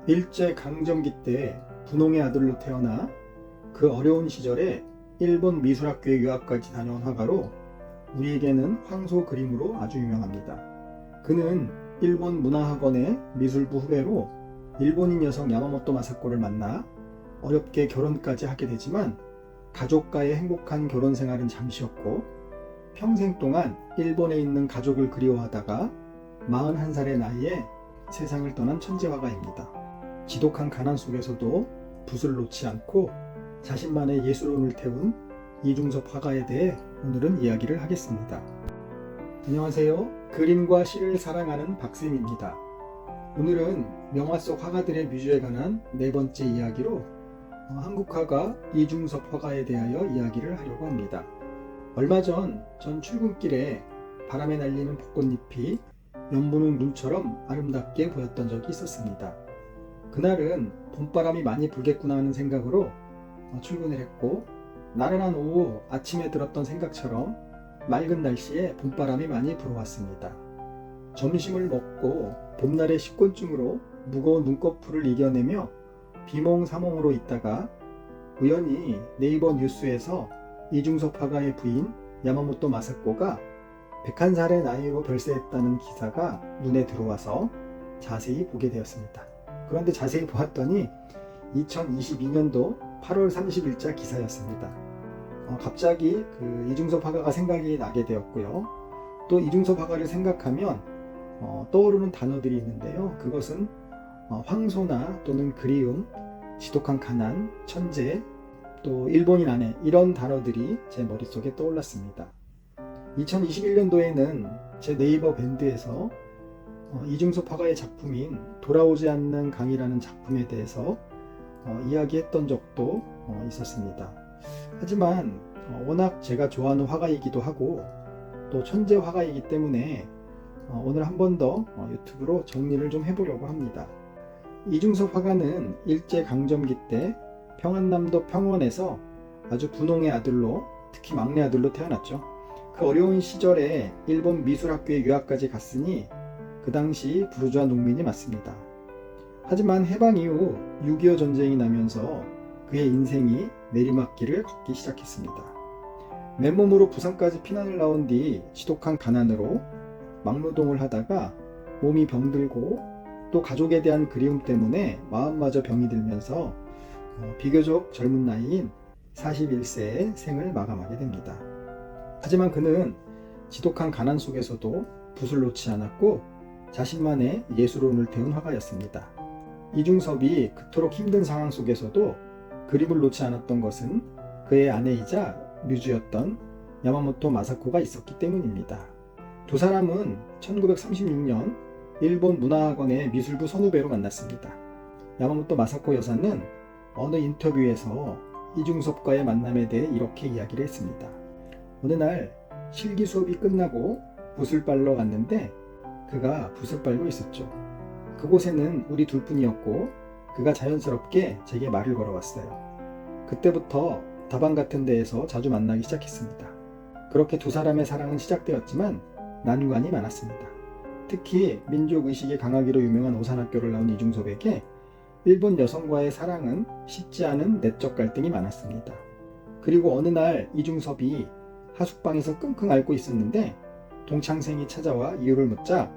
일제강점기 때 분홍의 아들로 태어나 그 어려운 시절에 일본 미술학교에 유학까지 다녀온 화가로 우리에게는 황소 그림으로 아주 유명합니다. 그는 일본 문화학원의 미술부 후배로 일본인 여성 야마모토 마사코를 만나 어렵게 결혼까지 하게 되지만 가족과의 행복한 결혼 생활은 잠시였고 평생 동안 일본에 있는 가족을 그리워하다가 41살의 나이에 세상을 떠난 천재 화가입니다. 지독한 가난 속에서도 붓을 놓지 않고 자신만의 예술혼을 태운 이중섭 화가에 대해 오늘은 이야기를 하겠습니다. 안녕하세요. 그림과 시를 사랑하는 박쌤입니다. 오늘은 명화 속 화가들의 뮤즈에 관한 네 번째 이야기로 한국 화가 이중섭 화가에 대하여 이야기를 하려고 합니다. 얼마 전 출근길에 바람에 날리는 벚꽃잎이 연분홍 눈처럼 아름답게 보였던 적이 있었습니다. 그날은 봄바람이 많이 불겠구나 하는 생각으로 출근을 했고 나른한 오후 아침에 들었던 생각처럼 맑은 날씨에 봄바람이 많이 불어왔습니다. 점심을 먹고 봄날의 식곤증으로 무거운 눈꺼풀을 이겨내며 비몽사몽으로 있다가 우연히 네이버 뉴스에서 이중섭 화가의 부인 야마모토 마사코가 101살의 나이로 별세했다는 기사가 눈에 들어와서 자세히 보게 되었습니다. 그런데 자세히 보았더니 2022년도 8월 30일자 기사였습니다. 갑자기 그 이중섭 화가가 생각이 나게 되었고요. 또 이중섭 화가를 생각하면 떠오르는 단어들이 있는데요. 그것은 황소나 또는 그리움, 지독한 가난, 천재, 또 일본인 아내 이런 단어들이 제 머릿속에 떠올랐습니다. 2021년도에는 제 네이버 밴드에서 이중섭 화가의 작품인 돌아오지 않는 강이라는 작품에 대해서 이야기했던 적도 있었습니다. 하지만 워낙 제가 좋아하는 화가이기도 하고 또 천재 화가이기 때문에 오늘 한 번 더 유튜브로 정리를 좀 해보려고 합니다. 이중섭 화가는 일제강점기 때 평안남도 평원에서 아주 분홍의 아들로, 특히 막내 아들로 태어났죠. 그 어려운 시절에 일본 미술학교에 유학까지 갔으니 그 당시 부르주아 농민이 맞습니다. 하지만 해방 이후 6.25 전쟁이 나면서 그의 인생이 내리막길을 걷기 시작했습니다. 맨몸으로 부산까지 피난을 나온 뒤 지독한 가난으로 막노동을 하다가 몸이 병들고 또 가족에 대한 그리움 때문에 마음마저 병이 들면서 비교적 젊은 나이인 41세의 생을 마감하게 됩니다. 하지만 그는 지독한 가난 속에서도 붓을 놓지 않았고 자신만의 예술혼을 태운 화가였습니다. 이중섭이 그토록 힘든 상황 속에서도 그림을 놓지 않았던 것은 그의 아내이자 뮤즈였던 야마모토 마사코가 있었기 때문입니다. 두 사람은 1936년 일본 문화학원의 미술부 선후배로 만났습니다. 야마모토 마사코 여사는 어느 인터뷰에서 이중섭과의 만남에 대해 이렇게 이야기를 했습니다. 어느 날 실기 수업이 끝나고 붓을 빨러 갔는데 그가 붓을 빨고 있었죠. 그곳에는 우리 둘뿐이었고 그가 자연스럽게 제게 말을 걸어왔어요. 그때부터 다방 같은 데에서 자주 만나기 시작했습니다. 그렇게 두 사람의 사랑은 시작되었지만 난관이 많았습니다. 특히 민족의식이 강하기로 유명한 오산학교를 나온 이중섭에게 일본 여성과의 사랑은 쉽지 않은 내적 갈등이 많았습니다. 그리고 어느 날 이중섭이 하숙방에서 끙끙 앓고 있었는데 동창생이 찾아와 이유를 묻자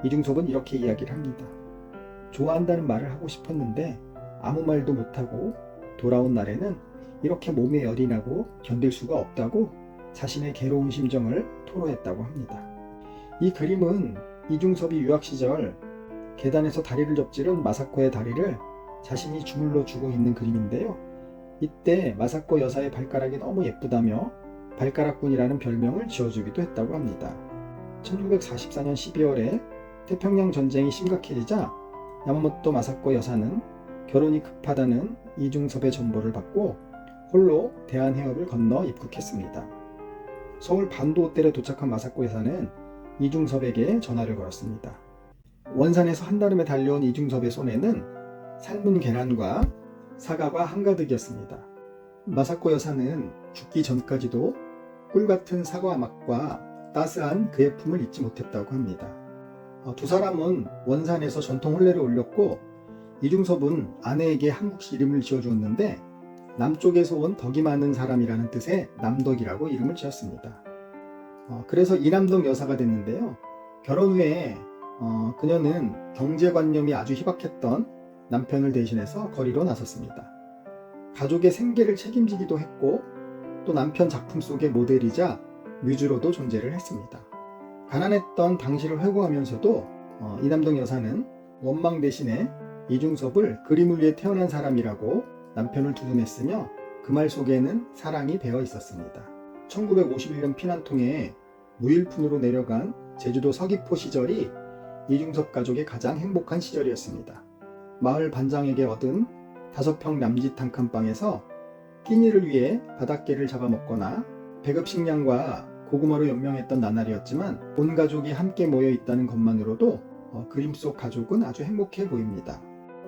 이중섭은 이렇게 이야기를 합니다. 좋아한다는 말을 하고 싶었는데 아무 말도 못하고 돌아온 날에는 이렇게 몸에 열이 나고 견딜 수가 없다고 자신의 괴로운 심정을 토로했다고 합니다. 이 그림은 이중섭이 유학 시절 계단에서 다리를 접지른 마사코의 다리를 자신이 주물러 주고 있는 그림인데요. 이때 마사코 여사의 발가락이 너무 예쁘다며 발가락꾼이라는 별명을 지어주기도 했다고 합니다. 1944년 12월에 태평양 전쟁이 심각해지자 야마모토 마사코 여사는 결혼이 급하다는 이중섭의 전보를 받고 홀로 대한해협을 건너 입국했습니다. 서울 반도 호텔에 도착한 마사코 여사는 이중섭에게 전화를 걸었습니다. 원산에서 한달음에 달려온 이중섭의 손에는 삶은 계란과 사과가 한가득이었습니다. 마사코 여사는 죽기 전까지도 꿀같은 사과 맛과 따스한 그의 품을 잊지 못했다고 합니다. 두 사람은 원산에서 전통 혼례를 올렸고 이중섭은 아내에게 한국식 이름을 지어주었는데 남쪽에서 온 덕이 많은 사람이라는 뜻의 남덕이라고 이름을 지었습니다. 그래서 이남덕 여사가 됐는데요. 결혼 후에 그녀는 경제관념이 아주 희박했던 남편을 대신해서 거리로 나섰습니다. 가족의 생계를 책임지기도 했고 또 남편 작품 속의 모델이자 뮤즈로도 존재를 했습니다. 가난했던 당시를 회고하면서도 이남덕 여사는 원망 대신에 이중섭을 그림을 위해 태어난 사람이라고 남편을 두둔했으며 그 말 속에는 사랑이 배어 있었습니다. 1951년 피난통에 무일푼으로 내려간 제주도 서귀포 시절이 이중섭 가족의 가장 행복한 시절이었습니다. 마을 반장에게 얻은 5평 남짓 한 칸방에서 끼니를 위해 바닷개를 잡아먹거나 배급식량과 고구마로 연명했던 나날이었지만 온 가족이 함께 모여 있다는 것만으로도 그림 속 가족은 아주 행복해 보입니다.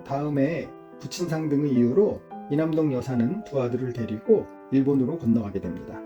다음에 부친상 등의 이유로 이남덕 여사는 두 아들을 데리고 일본으로 건너가게 됩니다.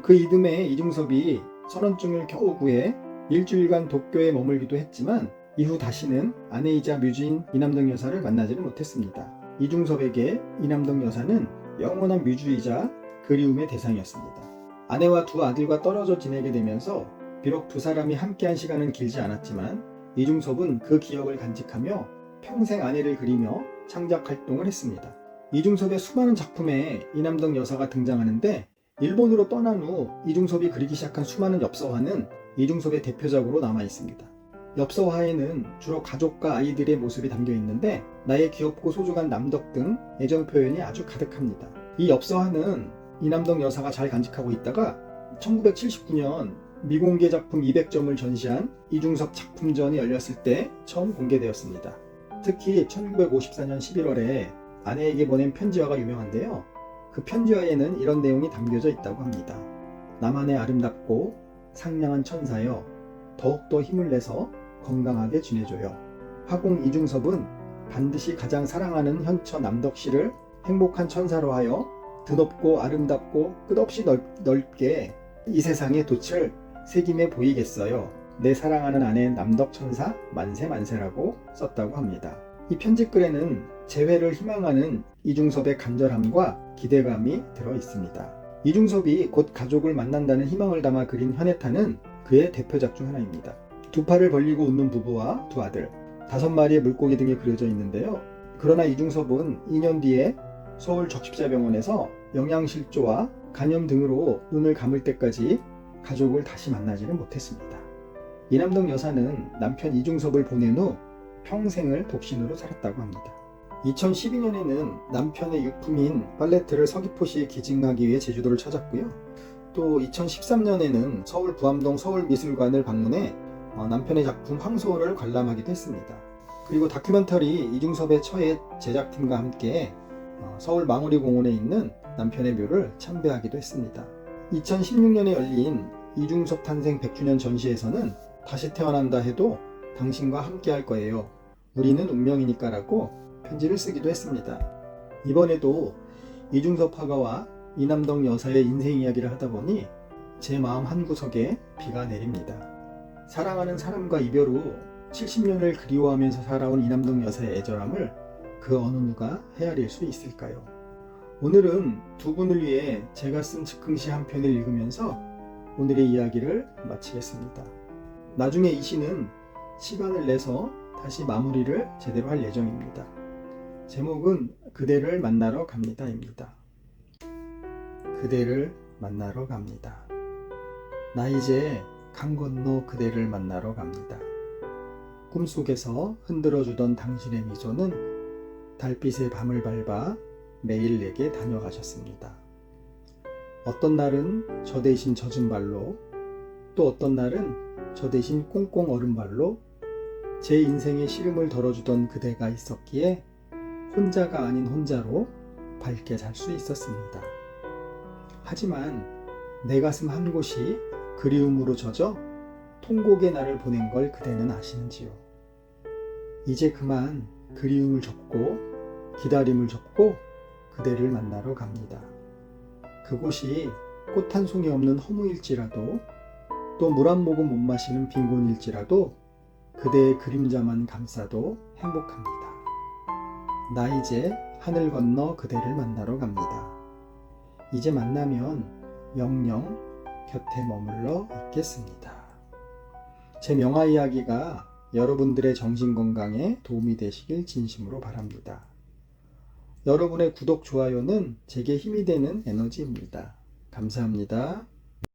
그 이듬해 이중섭이 선원증을 겨우 구해 일주일간 도쿄에 머물기도 했지만 이후 다시는 아내이자 뮤즈인 이남덕 여사를 만나지는 못했습니다. 이중섭에게 이남덕 여사는 영원한 뮤즈이자 그리움의 대상이었습니다. 아내와 두 아들과 떨어져 지내게 되면서 비록 두 사람이 함께한 시간은 길지 않았지만 이중섭은 그 기억을 간직하며 평생 아내를 그리며 창작 활동을 했습니다. 이중섭의 수많은 작품에 이남덕 여사가 등장하는데 일본으로 떠난 후 이중섭이 그리기 시작한 수많은 엽서화는 이중섭의 대표작으로 남아 있습니다. 엽서화에는 주로 가족과 아이들의 모습이 담겨 있는데 나의 귀엽고 소중한 남덕 등 애정 표현이 아주 가득합니다. 이 엽서화는 이남덕 여사가 잘 간직하고 있다가 1979년 미공개 작품 200점을 전시한 이중섭 작품전이 열렸을 때 처음 공개되었습니다. 특히 1954년 11월에 아내에게 보낸 편지화가 유명한데요. 그 편지화에는 이런 내용이 담겨져 있다고 합니다. 나만의 아름답고 상냥한 천사여, 더욱더 힘을 내서 건강하게 지내줘요. 화공 이중섭은 반드시 가장 사랑하는 현처 남덕 씨를 행복한 천사로 하여 드높고 아름답고 끝없이 넓게 이 세상의 돛을 새김해 보이겠어요. 내 사랑하는 아내 남덕 천사 만세 만세라고 썼다고 합니다. 이 편지글에는 재회를 희망하는 이중섭의 간절함과 기대감이 들어 있습니다. 이중섭이 곧 가족을 만난다는 희망을 담아 그린 현해탄은 그의 대표작 중 하나입니다. 두 팔을 벌리고 웃는 부부와 두 아들, 5마리의 물고기 등이 그려져 있는데요. 그러나 이중섭은 2년 뒤에 서울 적십자병원에서 영양실조와 간염 등으로 눈을 감을 때까지 가족을 다시 만나지는 못했습니다. 이남덕 여사는 남편 이중섭을 보낸 후 평생을 독신으로 살았다고 합니다. 2012년에는 남편의 유품인 팔레트를 서귀포시에 기증하기 위해 제주도를 찾았고요. 또 2013년에는 서울 부암동 서울미술관을 방문해 남편의 작품 황소를 관람하기도 했습니다. 그리고 다큐멘터리 이중섭의 처의 제작팀과 함께 서울 망우리공원에 있는 남편의 묘를 참배하기도 했습니다. 2016년에 열린 이중섭 탄생 100주년 전시에서는 다시 태어난다 해도 당신과 함께 할 거예요. 우리는 운명이니까 라고 편지를 쓰기도 했습니다. 이번에도 이중섭 화가와 이남덕 여사의 인생 이야기를 하다 보니 제 마음 한구석에 비가 내립니다. 사랑하는 사람과 이별 후 70년을 그리워하면서 살아온 이남덕 여사의 애절함을 그 어느 누가 헤아릴 수 있을까요? 오늘은 두 분을 위해 제가 쓴 즉흥시 한 편을 읽으면서 오늘의 이야기를 마치겠습니다. 나중에 이 시는 시간을 내서 다시 마무리를 제대로 할 예정입니다. 제목은 그대를 만나러 갑니다입니다. 그대를 만나러 갑니다. 나 이제 강 건너 그대를 만나러 갑니다. 꿈속에서 흔들어주던 당신의 미소는 달빛의 밤을 밟아 매일 내게 다녀가셨습니다. 어떤 날은 저 대신 젖은 발로, 또 어떤 날은 저 대신 꽁꽁 얼은 발로 제 인생의 시름을 덜어주던 그대가 있었기에 혼자가 아닌 혼자로 밝게 잘 수 있었습니다. 하지만 내 가슴 한 곳이 그리움으로 젖어 통곡의 날을 보낸 걸 그대는 아시는지요? 이제 그만 그리움을 접고 기다림을 접고 그대를 만나러 갑니다. 그곳이 꽃 한 송이 없는 허무일지라도 또 물 한 모금 못 마시는 빈곤일지라도 그대의 그림자만 감싸도 행복합니다. 나 이제 하늘 건너 그대를 만나러 갑니다. 이제 만나면 영영 곁에 머물러 있겠습니다. 제 명화 이야기가 여러분들의 정신건강에 도움이 되시길 진심으로 바랍니다. 여러분의 구독, 좋아요는 제게 힘이 되는 에너지입니다. 감사합니다.